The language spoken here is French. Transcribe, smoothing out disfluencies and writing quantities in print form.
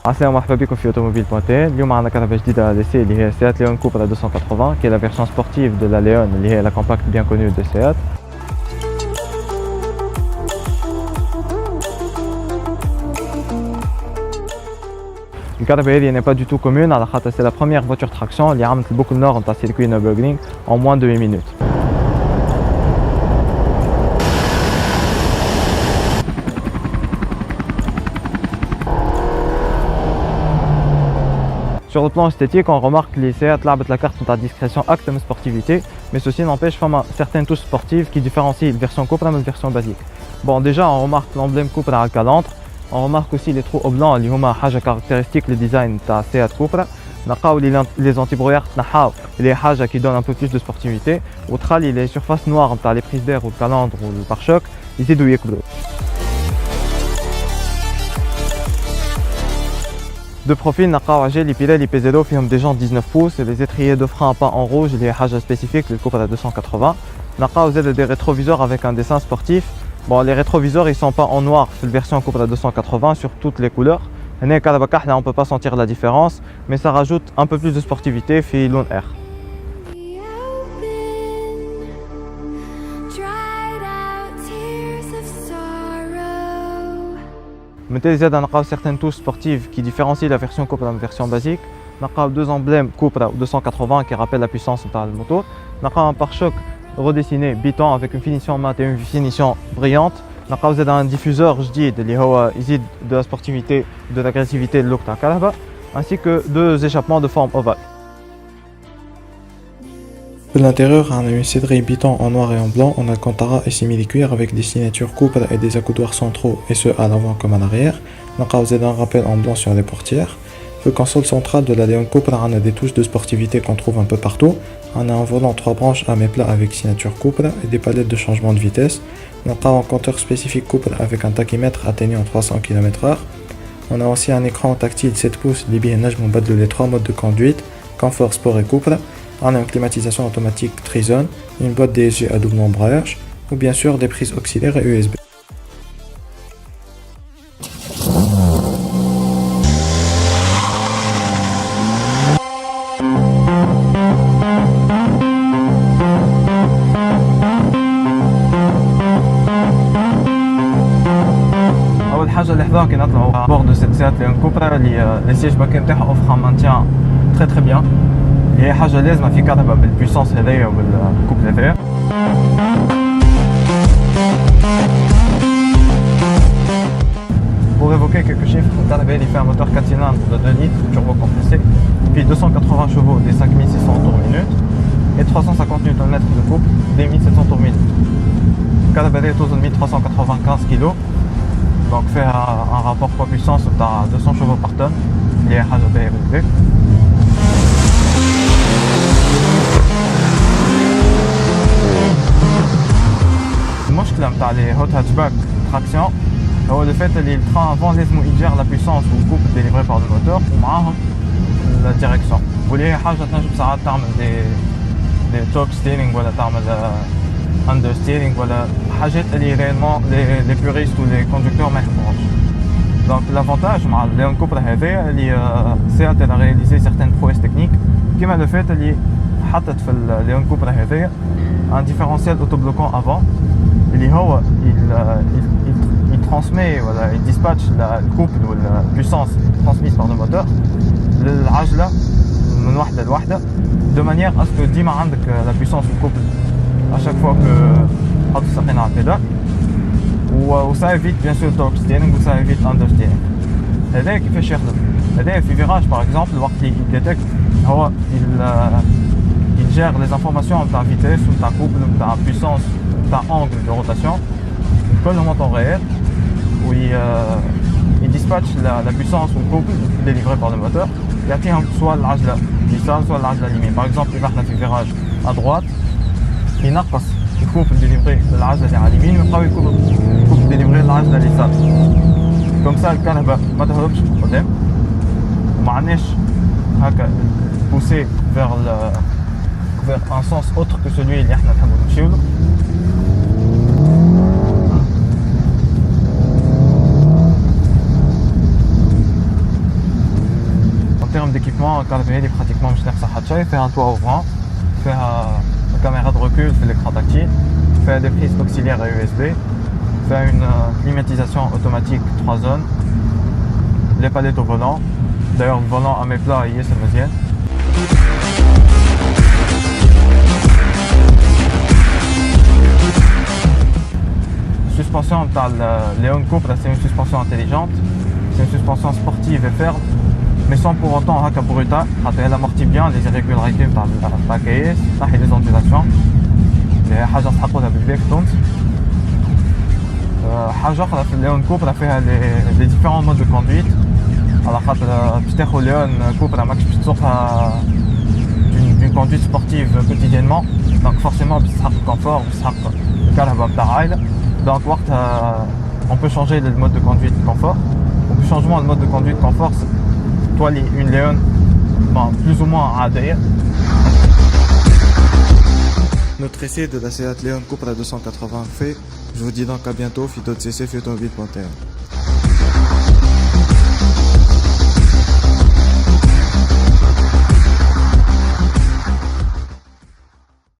السلام مرحبا بكم في اوتوموبيل بوانتين. اليوم عندنا كهرباء جديده لسي اللي هي سيات ليون كوبرا 280 qui est la version sportive de la Leon اللي هي la compacte bien connue de Seat. الكهرباء هذه n'est pas du tout commune على خاطر c'est la première voiture traction اللي عملت البوكل نور نتاع سيركوي نوربورغرينغ en moins de 8 minutes. Sur le plan esthétique, on remarque que les Seat لعبت la carte de discrétion acte de sportivité, mais ceci n'empêche pas certaines touches sportives qui différencient la version Cupra de la version basique. Bon, déjà, on remarque l'emblème Cupra à calandre, on remarque aussi les trous au blanc اللي هما حاجة caractéristique le design تاع Seat Cupra. نلقاو les antibrouillards تنحاو اللي حاجة qui donne un peu plus de sportivité, وتخلي les surfaces noires نتاع les prises d'air ou le calandre ou le pare-choc يزيدوا يكبروا. De profil, نلقاو عجل les Pirelli P0 فيهم des jantes 19 pouces et les étriers de frein peints en rouge اللي هي حاجة spécifique للكوبرا 280. نلقاو زاد des rétroviseurs avec un dessin sportif. Bon, les rétroviseurs ils sont peints en noir في version Cupra 280 sur toutes les couleurs. هنا كهرباء كحلة on peut pas sentir la différence, mais ça rajoute un peu plus de sportivité في لون R. Mettez Z نلقاو certaines touches sportives qui différencient la version Cupra de la version basique. نلقاو deux emblèmes Cupra 280 qui rappellent la puissance de le moteur. نلقاو un pare-choc redessiné biton avec une finition mate et une finition brillante. نلقاو زاد un diffuseur جديد اللي هو يزيد de la sportivité, de l'agressivité look تاع الكهرباء, ainsi que deux échappements de forme ovale. De l'intérieur, on a une cédrille biton en noir et en blanc en alcantara et simili-cuir avec des signatures Cupra et des accoudoirs centraux, et ce à l'avant comme à l'arrière. On a un rappel en blanc sur les portières. Le console central de la Leon Cupra, on a des touches de sportivité qu'on trouve un peu partout. On a un volant 3 branches à mets plat avec signature Cupra et des palettes de changement de vitesse. On a un compteur spécifique Cupra avec un tachymètre atteignant 300 km/h. On a aussi un écran tactile 7 pouces, l'IBNH de les 3 modes de conduite, confort, sport et Cupra. On a une climatisation automatique Trizone, une boîte DSG à double embrayage, ou bien sûr des prises auxiliaires et USB. أول حاجة اللي حذاها كي نطلعوا بور دو سيت سيات ليون كوبرا اللي لي سيج باكي نتاعها اوفر ان مانتيان تري بيان. هي حاجة لازمة في كهرباء بالبويسونس هذايا وبالكوبل هذايا. Pour évoquer quelques chiffres, le Carrabelle fait un moteur 4 cylindres de 2 litres turbo compressé, puis 280 chevaux des 5600 tours minute et 350 Nm de couple des 1700 tours minute. Le Carrabelle est aux 1395 kg, donc fait un rapport poids-puissance de 200 chevaux par tonne, qui est assez élevé. المشكلة نتاع لي هوت هاتشباك تراكسيون هو لو فات اللي التران افون لازمو يجير لا بويسونس والكوب ديليفري بار لو موتور ومعاهم لا ديريكسيون، واللي هي حاجة تنجم ساعات تعمل دي توك ستيرينغ ولا تعمل اندر ستيرينغ ولا حاجات اللي ريالمون لي بوريست و لي كوندكتور ما يحبوهمش. دونك لافونتاج مع الليون كوبرا هذايا اللي سيات elle a réalisé certaines prouesses techniques كيما لو فات اللي حطت في الليون كوبرا هذايا un différentiel autobloquant avant اللي هو il transmet voilà, il dispatche le couple ou la puissance transmise par le moteur للعجلة من وحدة لوحدة de manière à ce que ديما عندك la puissance du couple à chaque fois que تحط الساقين على البيدال و ça évite bien sûr torque steering و ça évite under steering. هذا كيفاش يخدم؟ هذا في فيراج par exemple الوقت اللي يديتكت هو il gère les informations نتاع vitesse و نتاع couple و نتاع puissance d'un angle de rotation, كلهم en temps réel, où il dispatche la puissance ou le couple délivré par le moteur. Il y a soit l'ajla glissade, soit l'ajla limite. Par exemple, il va faire un virage à droite, il نقص le couple délivré de l'ajla à l'yamine, mais il le couple délivré de l'ajla glissade. Comme ça, le canapé ما تهربش قدام وما عندناش هكا pousser vers un sens autre que celui اللي احنا نحبوا نمشيو له. termes d'équipement, il est pratiquement il fait un toit ouvrant, fait une caméra de recul, fait l'écran tactile, fait des prises auxiliaires et USB, fait une climatisation automatique 3 zones, les palettes au volant. D'ailleurs, le volant à mes plats, il est samedien. Suspension de Leon Cupra, c'est une suspension intelligente, c'est une suspension sportive et ferme, mais sans pour autant brutal. Elle amortit bien les irrégularités de la caisse, et les ondulations. C'est حاجة تحققها بالبيك تونس. حاجة أخرى في Leon Cupra فيها les différents modes de conduite. على خاطر باش تاخذ Leon Cupra ماكش باش تسوقها d'une conduite sportive quotidiennement, donc forcément باش تحقق confort, باش تحقق الكهرباء بتاع عائلة. Donc, on peut changer le mode de conduite confort. Donc, le changement de mode de conduite confort, toi, une Léon, plus ou moins adhère. Notre essai de la Seat Leon Cupra 280 fait. Je vous dis donc à bientôt, Fito de CC, Fito 8.1.